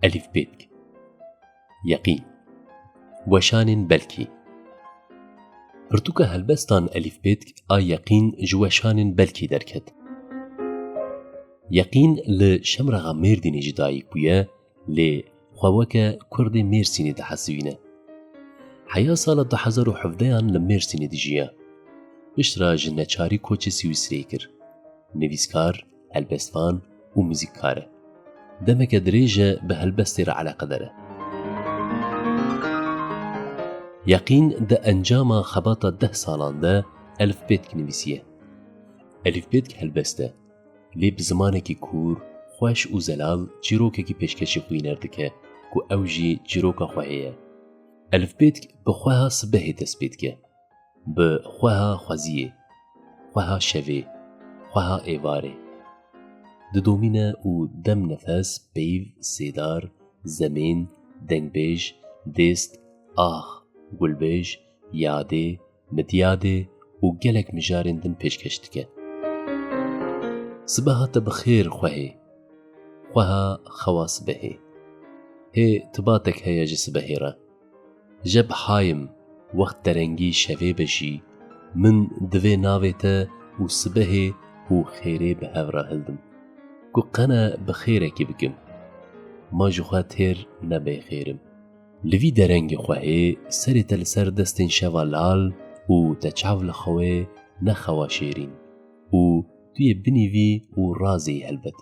ألف بيتك يقين وشان بلكي پرتوکە هەلبەستان ئەلیف بێتک ئا یەقین ji weşanên belkî derket. Yeqîn li Şemrexa Mêrdînê jî dayîk bûye lê xwe weke Kurdê Mêrsînê dihesibîne. Heya sala 2017yan li Mêrsînê dijiye. Piştre ji neçarî koçê Swîsreyê kir. Nivîskar, helbestvan û muzîkkar e. Demeke dirêj e bi helbestê re eleqedar e. Yeqîn di encama xebata 10 salan de Elif Bêtk nivîsiye. Elif Bêtk helbest e. Lê bi zimanekî kûr, xweş û zelal çîrokekî pêşkêşî xwîner dike ku ew jî çîroka xwe heye. Elif Bêtk bi xweha sibehê dest pê dike. Bi xweha xweziyê, xweha şevê, xweha êvarê. Didomîne û dem nefes, peyv, sêdar, zemên, dengbêj, dêst, ax, gulbêj, yadê, midyadê û gelek mijarên din pêşkêş dike. Sibeha te bi xêr xwehê, xweha xewa sibehê. Hê tibatek heye ji sibehê re. Je bihayim wext derengî şevê bejî, min divê navê te û sibehê û xêrê bi hev re hildim. Ku qene bi xêrekî bikim. Ma ji xwe têr nebe xêrim. Li vî derengê xwehê serê te li ser destên şeva lal û te çav li xewê ne xewa şêrîn û tu yê binîvî û razê helbet.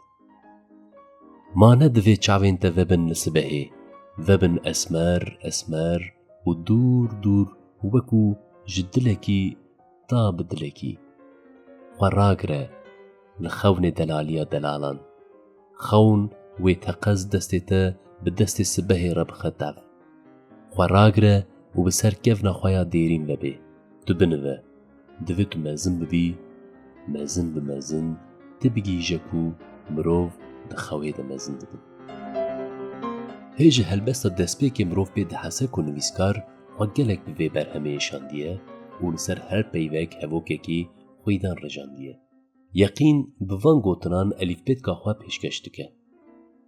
Ma ne divê çavên te vebin li sibehê, vebin esmer esmer û dûr dûr wekû ji dilekî ta bi dilekî. Xwe ragire li xewnê delaliya delalan. Xewn wê teqez destê te bi destê sibehê re bixe tev. Xwe ragire û bi ser kevna xwe ya dêrîn vebe. Tu binive. Divê tu mezin bibî, mezin bi mezin ti bigîje ku mirov di xewê de mezin dibin. Hê ji helbesta destpêkê mirov pê dihese ku nivîskar xwe gelek bi vê berhemê şandiye û li ser her peyvek hevokekî xwîdan rejandiye. Yeqîn bi van gotinan elîfbêtka xwe pêşkêş dike.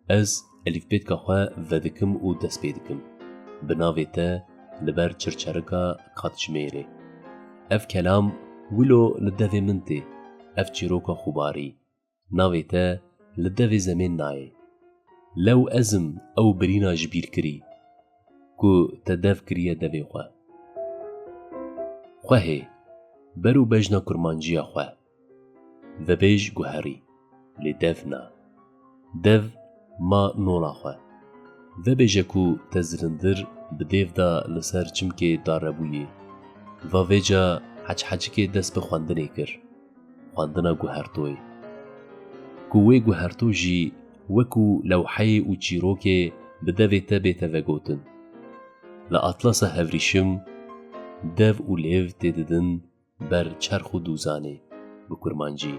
Ez elîfbêtka xwe vedikim û dest pê dikim. Bi navê te li ber çirçerika qatjmêrê. Ev kelam wilo li devê min tê, ev çîroka xûbarî. Navê te li devê zemên nayê. Lew ezim ew birîna ji bîr kirî, ku te dev kiriye devê xwe. Xwehê, ber û bejna kurmanciya xwe. Vebêj guherî, lê dev na. Dev ma nola xwe. Vebêje ku te zilindir bi dêv da li ser çimkê darebûyê. Vavêca heçhecikê dest bi xwendinê kir. Xwendina guhertoyê. Ku wê guherto jî wekû lewheyê û çîrokê bi devê te bête vegotin. Li atlasa hevrîşim, dev û lêv tê didin ber çerx û dûzanê bi kurmancî.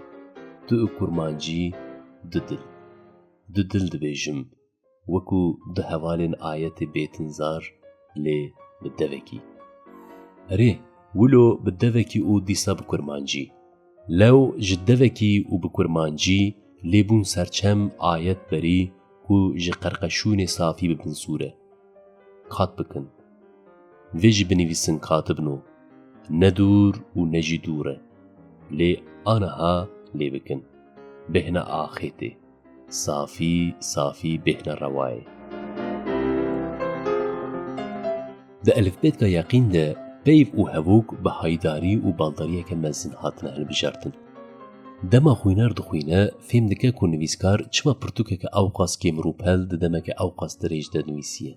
Tu û kurmancî du dil. Du dil dibêjim, wekû du hevalên ayetê bêtin zar lê bi devekî. Erê, wilo bi devekî û dîsa bi kurmancî. Lew ji devekî û bi kurmancî lêbûn serçem ayet berî ku ji qerqeşûnê safî bibin sûre. Qat bikin. Vê jî binivîsin katibno. Ne dûr û ne jî dûr e. Lê aniha lê bikin. Bêhne axêtê. Safî safî bêhne rewayê. Di elîfbêtka yeqîn de peyv û hevok bi haydarî û baldariyeke mezin hatine hilbijartin. Dema xwînar dixwîne fêm dike ku nivîskar çima pirtûkeke ewqas kê mirûpel di demeke ewqas dirêj de nivîsiye.